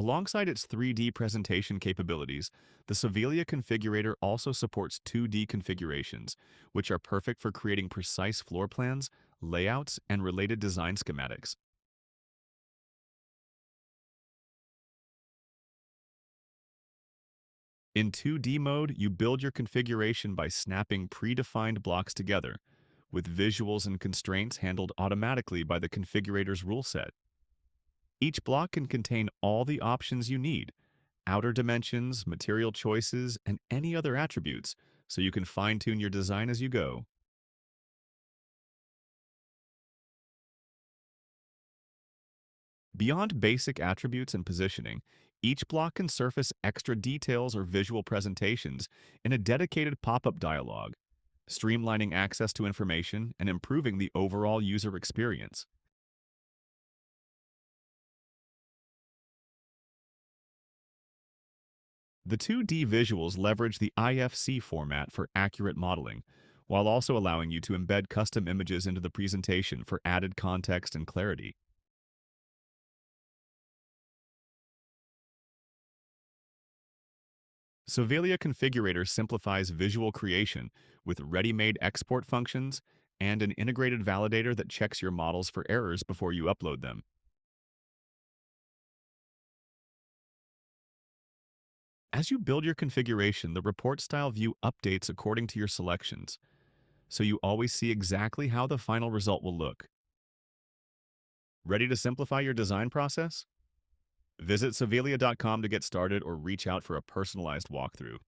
Alongside its 3D presentation capabilities, the Sovelia Configurator also supports 2D configurations, which are perfect for creating precise floor plans, layouts, and related design schematics. In 2D mode, you build your configuration by snapping predefined blocks together, with visuals and constraints handled automatically by the configurator's rule set. Each block can contain all the options you need, outer dimensions, material choices, and any other attributes, so you can fine-tune your design as you go. Beyond basic attributes and positioning, each block can surface extra details or visual presentations in a dedicated pop-up dialog, streamlining access to information and improving the overall user experience. The 2D visuals leverage the IFC format for accurate modeling, while also allowing you to embed custom images into the presentation for added context and clarity. Sovelia Configurator simplifies visual creation with ready-made export functions and an integrated validator that checks your models for errors before you upload them. As you build your configuration, the report style view updates according to your selections, so you always see exactly how the final result will look. Ready to simplify your design process? Visit Sovelia.com to get started or reach out for a personalized walkthrough.